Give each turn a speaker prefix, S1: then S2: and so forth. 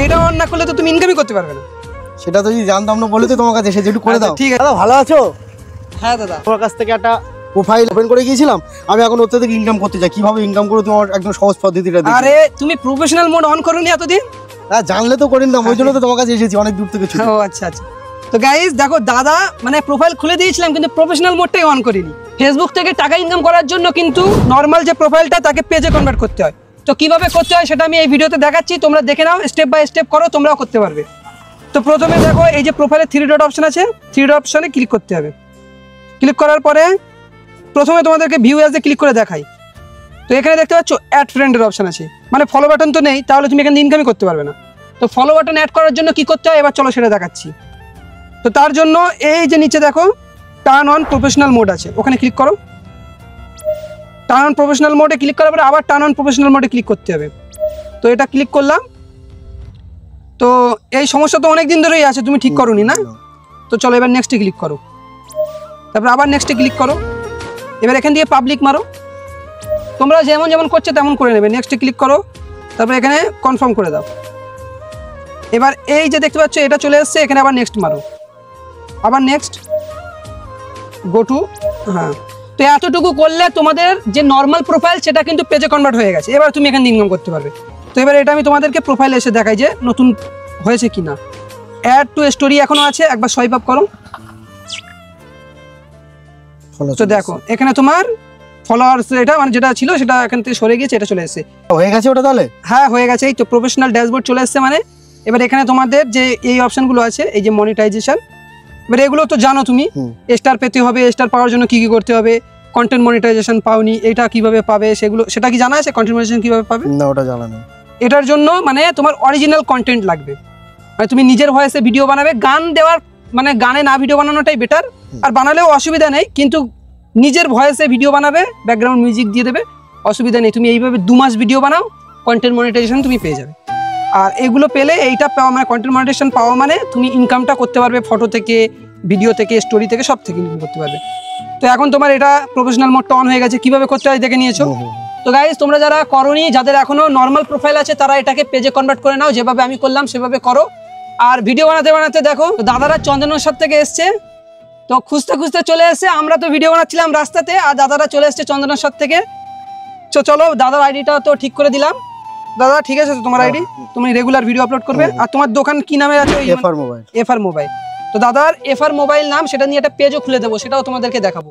S1: এটা অন না করলে তো তুমি ইনকামই করতে পারবে না।
S2: সেটা তো যদি জানতাম না বলে তো তোমার কাছে এসে একটু করে দাও।
S1: ঠিক আছে
S2: দাদা ভালো আছো?
S1: হ্যাঁ দাদা,
S2: তোমার কাছ থেকে একটা প্রোফাইল ওপেন করে গিয়েছিলাম, আমি এখন ওর থেকে ইনকাম করতে চাই। কিভাবে ইনকাম করো তোমার একদম সহজ পদ্ধতিটা দিই।
S1: আরে তুমি প্রফেশনাল মোড অন করোনি এতদিন?
S2: হ্যাঁ জানলে তো করে নিতাম, ওই জন্য তো তোমার কাছে এসেছি অনেক দূর থেকে ছুটে।
S1: ও আচ্ছা আচ্ছা। তো গাইস দেখো, দাদা মানে প্রোফাইল খুলে দিয়েছিলাম কিন্তু প্রফেশনাল মোডটাই অন করিনি। ফেসবুক থেকে টাকা ইনকাম করার জন্য কিন্তু নর্মাল যে প্রোফাইলটা তাকে পেজে কনভার্ট করতে হয়। তো কিভাবে করতে হয় সেটা আমি এই ভিডিওতে দেখাচ্ছি, তোমরা দেখে নাও, স্টেপ বাই স্টেপ করো, তোমরাও করতে পারবে। তো প্রথমে দেখো এই যে প্রোফাইলে 3 ডট অপশন আছে, 3 ডট অপশনে ক্লিক করতে হবে। ক্লিক করার পরে প্রথমে তোমাদেরকে ভিউ অ্যাজে ক্লিক করে দেখাই। তো এখানে দেখতে পাচ্ছ অ্যাড ফ্রেন্ডের অপশন আছে, মানে ফলো বাটন তো নেই, তাহলে তুমি এখানে ইনকামই করতে পারবে না। তো ফলো বাটন অ্যাড করার জন্য কি করতে হয় এবার চলো সেটা দেখাচ্ছি। তো তার জন্য এই যে নিচে দেখো টার্ন অন প্রফেশনাল মোড আছে, ওখানে ক্লিক করো। টার্ন অন প্রফেশনাল মোডে ক্লিক করার পরে আবার টার্ন অন প্রফেশনাল মোডে ক্লিক করতে হবে। তো এটা ক্লিক করলাম। তো এই সমস্যা তো অনেক দিন ধরেই আছে, তুমি ঠিক করোনি না? তো চলো এবার নেক্সটে ক্লিক করো, তারপর আবার নেক্সটে ক্লিক করো। এবার এখান দিয়ে পাবলিক মারো, তোমরা যেমন যেমন করছো তেমন করে নেবে। নেক্সটে ক্লিক করো, তারপর এখানে কনফার্ম করে দাও। এবার এই যে দেখতে পাচ্ছ এটা চলে এসছে, এখানে আবার নেক্সট মারো, আবার নেক্সট, গো টু। হ্যাঁ, তো এতটুকু করলে তোমাদের যে নর্মাল প্রোফাইল সেটা কিন্তু পেজে কনভার্ট হয়ে গেছে। এবার তুমি এখানে ইনকাম করতে পারবে। তো এবার এটা আমি তোমাদেরকে প্রোফাইলে এসে দেখাই যে নতুন হয়েছে কিনা। অ্যাড টু স্টোরি এখনো আছে, একবার সোয়াইপ আপ করো। তো দেখো এখানে তোমার ফলোয়ার্স এটা মানে যেটা ছিল সেটা এখান থেকে সরে গিয়েছে, এটা চলে এসেছে।
S2: হয়ে গেছে ওটা তাহলে?
S1: হ্যাঁ হয়ে গেছে, এই তো প্রফেশনাল ড্যাশবোর্ড চলে এসেছে। মানে এবার এখানে তোমাদের যে এই অপশনগুলো আছে, এই যে মনিটাইজেশন, এবার এগুলো তো জানো তুমি, স্টার পেতে হবে, স্টার পাওয়ার জন্য কি কি করতে হবে, কন্টেন্ট মনিটাইজেশন পাওনি, এটা কিভাবে পাবে সেগুলো, সেটা কি জানা আছে? কন্টেন্ট মনিটাইজেশন কিভাবে পাবে?
S2: না ওটা জানা নেই।
S1: এটার জন্য মানে তোমার অরিজিনাল কন্টেন্ট লাগবে, মানে তুমি নিজের ভয়েসে ভিডিও বানাবে। গান দেওয়ার মানে গানে না ভিডিও বানানোটাই বেটার, আর বানালেও অসুবিধা নেই, কিন্তু নিজের ভয়েসে ভিডিও বানাবে, ব্যাকগ্রাউন্ড মিউজিক দিয়ে দেবে, অসুবিধা নেই। তুমি এইভাবে 2 মাস ভিডিও বানাও, কন্টেন্ট মনিটাইজেশন তুমি পেয়ে যাবে। আর এগুলো পেলে এইটা পাওয়া মানে কন্টেন্ট মনিটাইজেশন পাওয়া মানে তুমি ইনকামটা করতে পারবে, ফটো থেকে, ভিডিও থেকে, স্টোরি থেকে, সব থেকে ইনকাম করতে পারবে। তো এখন তোমার এটা প্রফেশনাল মোডটা অন হয়ে গেছে, কিভাবে করতে হয় দেখে নিয়েছো। তো গাইস তোমরা যারা করোনি, যাদের এখনো নর্মাল প্রোফাইল আছে, তারা এটাকে পেজে কনভার্ট করে নাও, যেভাবে আমি করলাম সেভাবে করো। আর ভিডিও বানাতে বানাতে দেখো দাদারা চন্দনেশ্বর থেকে এসছে, তো খুঁজতে খুঁজতে চলে এসছে। আমরা তো ভিডিও বানাচ্ছিলাম রাস্তাতে, আর দাদারা চলে এসছে চন্দনেশ্বর থেকে। তো চলো দাদার আইডিটা তো ঠিক করে দিলাম। দাদা ঠিক আছে তো তোমার আইডি, তুমি রেগুলার ভিডিও আপলোড করবে। আর তোমার দোকান কি নামে আছে?
S2: FR mobile.
S1: FR mobile. তো দাদার এফআর মোবাইল নাম, সেটা নিয়ে একটা পেজও খুলে দেবো, সেটাও তোমাদেরকে দেখাবো।